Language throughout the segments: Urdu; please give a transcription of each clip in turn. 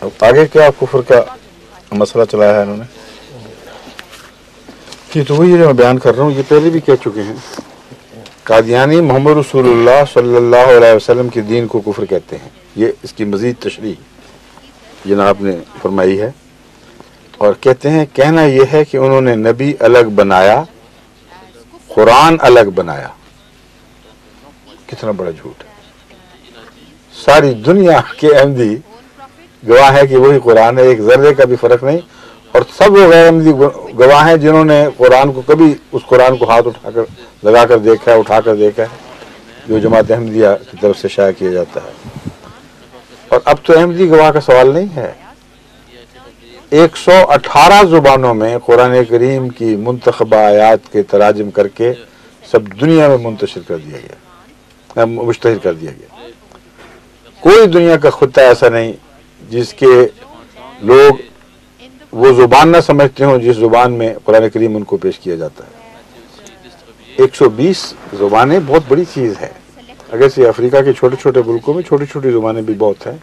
اب آگے کیا کفر کا مسئلہ چلایا ہے انہوں نے؟ یہ تو وہی جو میں بیان کر رہا ہوں، یہ پہلے بھی کہہ چکے ہیں۔ قادیانی محمد رسول اللہ صلی اللہ علیہ وسلم کے دین کو کفر کہتے ہیں، یہ اس کی مزید تشریح جناب نے فرمائی ہے، اور کہتے ہیں کہنا یہ ہے کہ انہوں نے نبی الگ بنایا، قرآن الگ بنایا۔ کتنا بڑا جھوٹ ہے! ساری دنیا کے احمدی گواہ ہے کہ وہی قرآن ہے، ایک ذرے کا بھی فرق نہیں، اور سب وہ غیر احمدی گواہ ہیں جنہوں نے قرآن کو کبھی اس قرآن کو ہاتھ اٹھا کر لگا کر دیکھا ہے، اٹھا کر دیکھا ہے، جو جماعت احمدیہ کی طرف سے شائع کیا جاتا ہے۔ اور اب تو احمدی گواہ کا سوال نہیں ہے، 118 زبانوں میں قرآن کریم کی منتخبہ آیات کے تراجم کر کے سب دنیا میں منتشر کر دیا گیا، مشتہر کر دیا گیا۔ کوئی دنیا کا خطہ ایسا نہیں جس کے لوگ وہ زبان نہ سمجھتے ہوں جس زبان میں قرآن کریم ان کو پیش کیا جاتا ہے۔ 120 زبانیں بہت بڑی چیز ہے، اگرچہ افریقہ کے چھوٹے چھوٹے ملکوں میں چھوٹی چھوٹی زبانیں بھی بہت ہیں،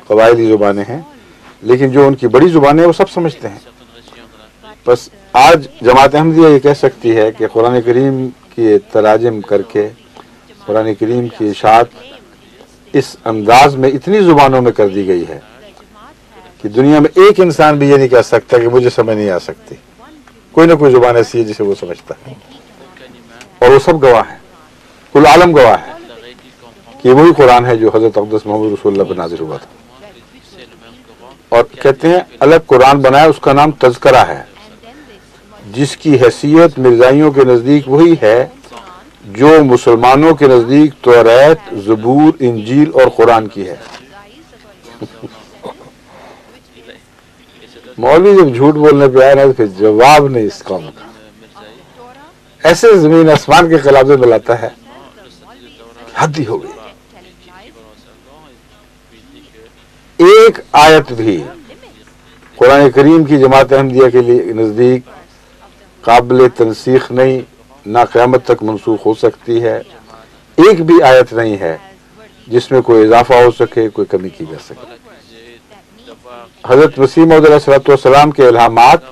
قبائلی زبانیں ہیں، لیکن جو ان کی بڑی زبانیں وہ سب سمجھتے ہیں۔ بس آج جماعت احمدیہ یہ کہہ سکتی ہے کہ قرآن کریم کی تراجم کر کے قرآن کریم کی اشاعت اس انداز میں اتنی زبانوں میں کر دی گئی ہے کہ دنیا میں ایک انسان بھی یہ نہیں کہہ سکتا کہ مجھے سمجھ نہیں آ سکتی، کوئی نہ کوئی زبان ایسی ہے جسے وہ سمجھتا ہے، اور وہ سب گواہ ہیں، کل عالم گواہ ہے کہ وہی قرآن ہے جو حضرت اقدس محمد رسول اللہ پر نازل ہوا تھا۔ اور کہتے ہیں الگ قرآن بنایا، اس کا نام تذکرہ ہے، جس کی حیثیت مرزائیوں کے نزدیک وہی ہے جو مسلمانوں کے نزدیک توریت، زبور، انجیل اور قرآن کی ہے۔ مولوی جب جھوٹ بولنے پہ آئے نا تو پھر جواب نہیں اس قوم کا، ایسے زمین آسمان کے خلافے میں لاتا ہے، حد ہی ہو گئی۔ ایک آیت بھی قرآن کریم کی جماعت احمدیہ کے لیے نزدیک قابل تنسیخ نہیں، نہ قیامت تک منسوخ ہو سکتی ہے۔ ایک بھی آیت نہیں ہے جس میں کوئی اضافہ ہو سکے، کوئی کمی کی جا سکے۔ حضرت مسیح موعود علیہ الصلوۃ والسلام کے الہامات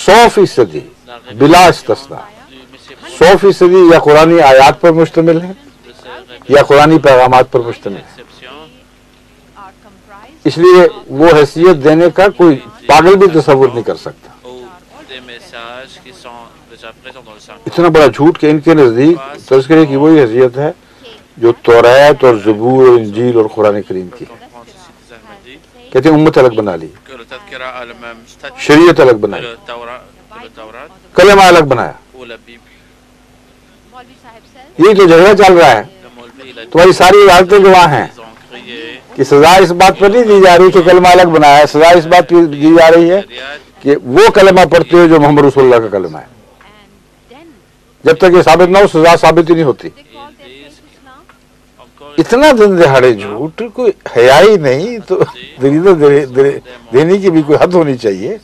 100% بلا استثناء 100% یا قرآنی آیات پر مشتمل ہیں یا قرآنی پیغامات پر مشتمل ہیں۔ اس لیے وہ حیثیت دینے کا کوئی پاگل بھی تصور نہیں کر سکتا۔ اتنا بڑا جھوٹ کہ ان کے نزدیک تذکرے کی وہی حیثیت ہے جو توریت اور زبور اور انجیل اور قرآن کریم کی ہے۔ کہتے ہیں امت الگ بنا لی، شریعت الگ بنائی، کلمہ الگ بنایا۔ یہ جو جھگڑا چل رہا ہے تمہاری ساری عدالتیں گواہ ہیں کہ سزا اس بات پر نہیں دی جا رہی کہ کلمہ الگ بنایا ہے، سزا اس بات پر دی جا رہی ہے کہ وہ کلمہ پڑھتے ہوئے جو محمد رسول اللہ کا کلمہ ہے۔ جب تک یہ ثابت نہ ہو سزا ثابت ہی نہیں ہوتی۔ اتنا دن دہاڑے جھوٹ، کوئی حیا ہی نہیں، تو دینے کی بھی کوئی حد ہونی چاہیے۔